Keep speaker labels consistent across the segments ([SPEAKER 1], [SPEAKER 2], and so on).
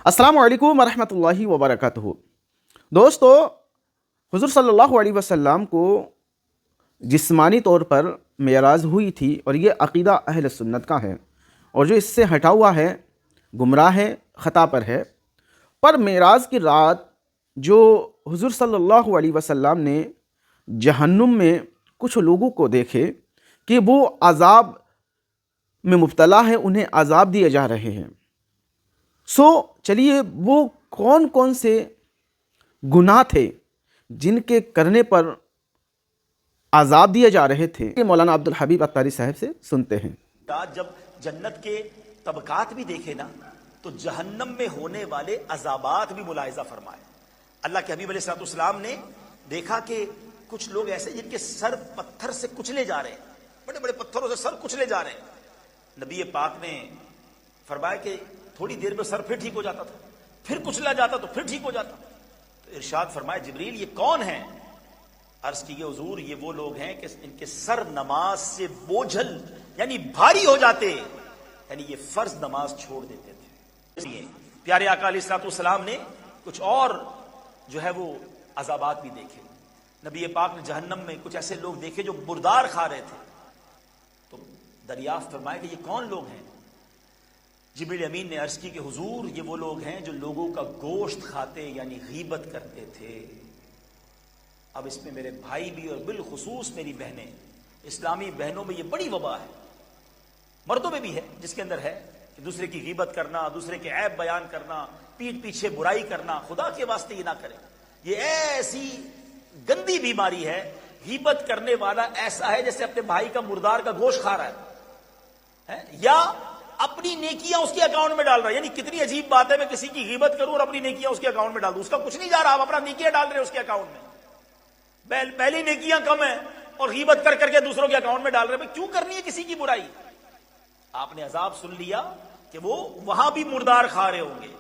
[SPEAKER 1] السلام علیکم ورحمۃ اللہ وبرکاتہ۔ دوستو، حضور صلی اللہ علیہ وسلم کو جسمانی طور پر معراج ہوئی تھی، اور یہ عقیدہ اہل سنت کا ہے، اور جو اس سے ہٹا ہوا ہے گمراہ ہے، خطا پر ہے۔ پر معراج کی رات جو حضور صلی اللہ علیہ وسلم نے جہنم میں کچھ لوگوں کو دیکھے کہ وہ عذاب میں مبتلا ہے، انہیں عذاب دیے جا رہے ہیں، چلیے وہ کون کون سے گناہ تھے جن کے کرنے پر عذاب دیے جا رہے تھے، مولانا عبدالحبیب اتاری صاحب سے سنتے ہیں۔
[SPEAKER 2] جب جنت کے طبقات بھی دیکھے نا تو جہنم میں ہونے والے عذابات بھی ملاحظہ فرمائے۔ اللہ کے حبیب علیہ الصلوۃ والسلام نے دیکھا کہ کچھ لوگ ایسے جن کے سر پتھر سے کچلے جا رہے ہیں، بڑے بڑے پتھروں سے سر کچلے جا رہے ہیں۔ نبی پاک نے فرمایا کہ تھوڑی دیر میں سر پھر ٹھیک ہو جاتا تھا، پھر کچلا جاتا تو پھر ٹھیک ہو جاتا۔ تو ارشاد فرمایا جبریل یہ کون ہیں؟ عرض کی کہ حضور یہ وہ لوگ ہیں کہ ان کے سر نماز سے بوجھل یعنی بھاری ہو جاتے، یعنی یہ فرض نماز چھوڑ دیتے تھے۔ اس لیے پیارے آقا علیہ الصلوۃ والسلام نے کچھ اور جو ہے وہ عذابات بھی دیکھے۔ نبی پاک نے جہنم میں کچھ ایسے لوگ دیکھے جو مردار کھا رہے تھے، تو دریافت فرمایا کہ یہ کون لوگ ہیں؟ جبریل امین نے عرض کی کہ حضور یہ وہ لوگ ہیں جو لوگوں کا گوشت کھاتے یعنی غیبت کرتے تھے۔ اب اس میں میرے بھائی بھی اور بالخصوص میری بہنیں، اسلامی بہنوں میں یہ بڑی وبا ہے، مردوں میں بھی ہے جس کے اندر ہے کہ دوسرے کی غیبت کرنا، دوسرے کے عیب بیان کرنا، پیٹھ پیچھے برائی کرنا۔ خدا کے واسطے یہ نہ کریں، یہ ایسی گندی بیماری ہے۔ غیبت کرنے والا ایسا ہے جیسے اپنے بھائی کا مردار کا گوشت کھا رہا ہے، یا اپنی نیکیاں اس کے اکاؤنٹ میں ڈال رہا ہے۔ یعنی کتنی عجیب بات ہے، میں کسی کی غیبت کروں اور اپنی نیکیاں اس کے اکاؤنٹ میں ڈال دوں، اس کا کچھ نہیں جا رہا، آپ اپنا نیکیاں ڈال رہے ہیں اس کے اکاؤنٹ میں۔ پہلی نیکیاں کم ہیں اور غیبت کر کر کے دوسروں کے اکاؤنٹ میں ڈال رہے ہیں۔ کیوں کرنی ہے کسی کی برائی؟ آپ نے عذاب سن لیا کہ وہ وہاں بھی مردار کھا رہے ہوں گے۔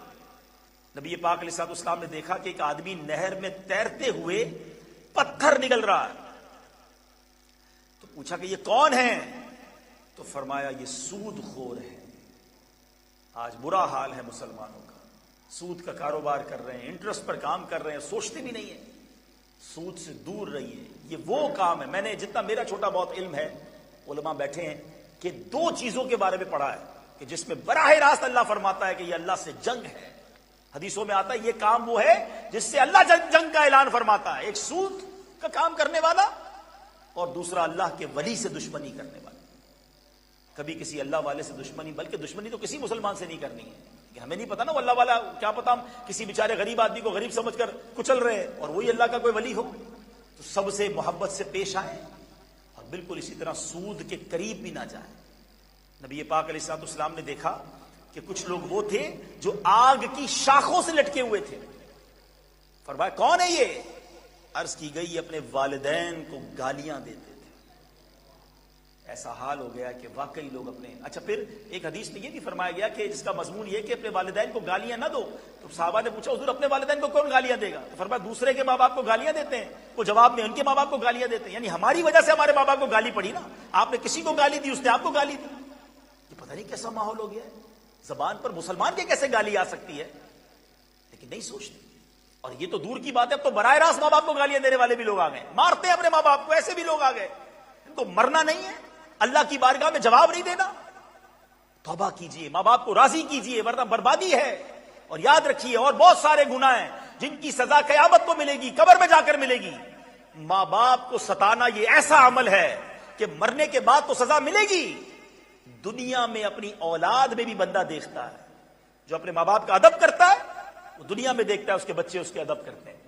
[SPEAKER 2] نبی پاک علیہ الصلوۃ والسلام نے دیکھا کہ ایک آدمی نہر میں تیرتے ہوئے پتھر نکل رہا ہے، تو پوچھا کہ یہ کون ہے؟ تو فرمایا یہ سود خور ہے۔ آج برا حال ہے مسلمانوں کا، سود کا کاروبار کر رہے ہیں، انٹرسٹ پر کام کر رہے ہیں، سوچتے بھی نہیں ہیں۔ سود سے دور رہیے، یہ وہ کام ہے۔ میں نے جتنا میرا چھوٹا بہت علم ہے، علماء بیٹھے ہیں کہ دو چیزوں کے بارے میں پڑھا ہے کہ جس میں براہ راست اللہ فرماتا ہے کہ یہ اللہ سے جنگ ہے۔ حدیثوں میں آتا ہے یہ کام وہ ہے جس سے اللہ جنگ کا اعلان فرماتا ہے، ایک سود کا کام کرنے والا اور دوسرا اللہ کے ولی سے دشمنی کرنے والا۔ کبھی کسی اللہ والے سے دشمنی، بلکہ دشمنی تو کسی مسلمان سے نہیں کرنی ہے، کہ ہمیں نہیں پتا نا وہ اللہ والا، کیا پتا ہم کسی بیچارے غریب آدمی کو غریب سمجھ کر کچل رہے ہیں اور وہی اللہ کا کوئی ولی ہو۔ تو سب سے محبت سے پیش آئیں اور بالکل اسی طرح سود کے قریب بھی نہ جائیں۔ نبی پاک علیہ الصلوۃ والسلام نے دیکھا کہ کچھ لوگ وہ تھے جو آگ کی شاخوں سے لٹکے ہوئے تھے۔ فرمایا کون ہے یہ؟ عرض کی گئی اپنے والدین کو گالیاں دیتے تھے۔ ایسا حال ہو گیا کہ واقعی لوگ اپنے پھر ایک حدیث میں یہ بھی فرمایا گیا کہ جس کا مضمون یہ کہ اپنے والدین کو گالیاں نہ دو۔ تو صحابہ نے پوچھا حضور اپنے والدین کو کون گالیاں دے گا؟ تو فرمایا دوسرے کے ماں باپ کو گالیاں دیتے ہیں، وہ جواب میں ان کے ماں باپ کو گالیاں دیتے ہیں، یعنی ہماری وجہ سے ہمارے ماں باپ کو گالی پڑی نا، آپ نے کسی کو گالی دی، اس نے آپ کو گالی دی۔ یہ پتہ نہیں کیسا ماحول ہو گیا ہے، زبان پر مسلمان کے کیسے گالی آ سکتی ہے، لیکن نہیں سوچتے۔ اور یہ تو دور کی بات ہے، اب تو براہ راست ماں باپ کو گالیاں دینے والے بھی لوگ آ گئے، مارتے ہیں اپنے ماں باپ کو، ایسے بھی لوگ آ گئے۔ ان کو مرنا نہیں ہے، اللہ کی بارگاہ میں جواب نہیں دینا۔ توبہ کیجئے، ماں باپ کو راضی کیجئے، ورنہ بربادی ہے۔ اور یاد رکھیے اور بہت سارے گناہ ہیں جن کی سزا قیامت کو ملے گی، قبر میں جا کر ملے گی۔ ماں باپ کو ستانا یہ ایسا عمل ہے کہ مرنے کے بعد تو سزا ملے گی، دنیا میں اپنی اولاد میں بھی بندہ دیکھتا ہے۔ جو اپنے ماں باپ کا ادب کرتا ہے وہ دنیا میں دیکھتا ہے اس کے بچے اس کے ادب کرتے ہیں۔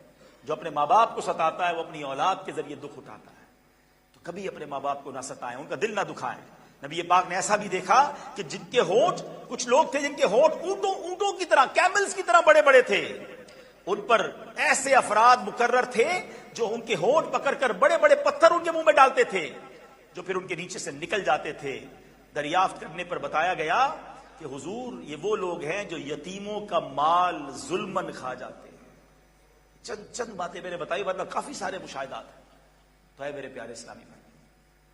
[SPEAKER 2] جو اپنے ماں باپ کو ستاتا ہے وہ اپنی اولاد کے ذریعے دکھ اٹھاتا ہے۔ تو کبھی اپنے ماں باپ کو نہ ستائیں، ان کا دل نہ دکھائیں۔ نبی پاک نے ایسا بھی دیکھا کہ جن کے ہونٹ، کچھ لوگ تھے جن کے ہونٹ اونٹوں کی طرح، کیملز کی طرح بڑے بڑے تھے، ان پر ایسے افراد مقرر تھے جو ان کے ہونٹ پکڑ کر بڑے بڑے پتھر ان کے منہ میں ڈالتے تھے، جو پھر ان کے نیچے سے نکل جاتے تھے۔ دریافت کرنے پر بتایا گیا کہ حضور یہ وہ لوگ ہیں جو یتیموں کا مال ظلمن کھا جاتے ہیں۔ چند باتیں میں نے بتائی، ورنہ کافی سارے مشاہدات ہیں۔ تو اے میرے پیارے اسلامی بھائی،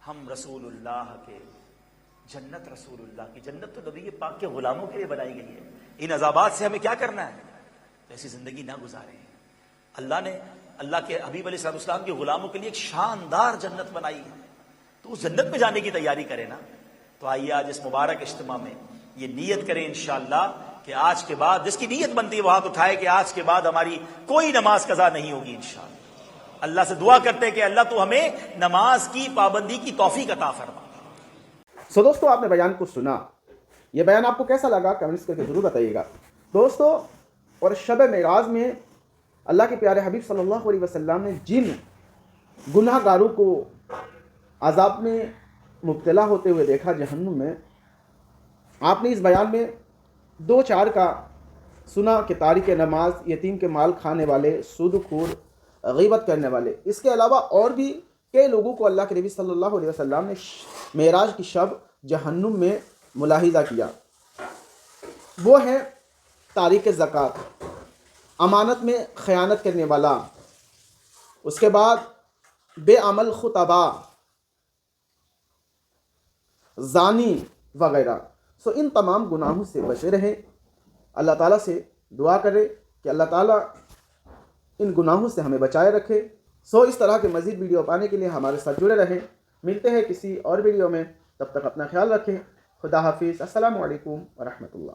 [SPEAKER 2] ہم رسول اللہ کے جنت رسول اللہ کی، جنت تو نبی پاک کے غلاموں کے لیے بنائی گئی ہے. ان عذابات سے ہمیں کیا کرنا ہے؟ ایسی زندگی نہ گزاریں. اللہ نے اللہ کے حبیب علیہ السلام کے غلاموں کے لیے ایک شاندار جنت بنائی ہے، تو اس جنت میں جانے کی تیاری کریں نا. تو آئیے آج اس مبارک اجتماع میں یہ نیت کریں انشاءاللہ کہ آج کے بعد جس کی نیت بنتی ہے وہ ہاتھ اٹھائے کہ آج کے بعد ہماری کوئی نماز قضا نہیں ہوگی انشاءاللہ. اللہ سے دعا کرتے ہیں کہ اللہ تو ہمیں نماز کی پابندی کی توفیق عطا فرما.
[SPEAKER 1] سو دوستو، آپ نے بیان کو سنا. یہ بیان آپ کو کیسا لگا کمنٹس کر کے ضرور بتائیے گا دوستو. اور شب معراج میں اللہ کے پیارے حبیب صلی اللہ علیہ وسلم نے جن گناہ گاروں کو عذاب میں مبتلا ہوتے ہوئے دیکھا جہنم میں، آپ نے اس بیان میں 2-4 کا سنا کہ تارک نماز، یتیم کے مال کھانے والے، سود خور، غیبت کرنے والے. اس کے علاوہ اور بھی کئی لوگوں کو اللہ کے نبی صلی اللہ علیہ وسلم نے معراج کی شب جہنم میں ملاحظہ کیا. وہ ہیں تارک زکوٰۃ، امانت میں خیانت کرنے والا، اس کے بعد بے عمل خطبہ، زانی وغیرہ. سو ان تمام گناہوں سے بچے رہیں. اللہ تعالیٰ سے دعا کریں کہ اللہ تعالیٰ ان گناہوں سے ہمیں بچائے رکھے. سو اس طرح کے مزید ویڈیو پانے کے لیے ہمارے ساتھ جڑے رہیں. ملتے ہیں کسی اور ویڈیو میں، تب تک اپنا خیال رکھیں. خدا حافظ. السلام علیکم ورحمۃ اللہ.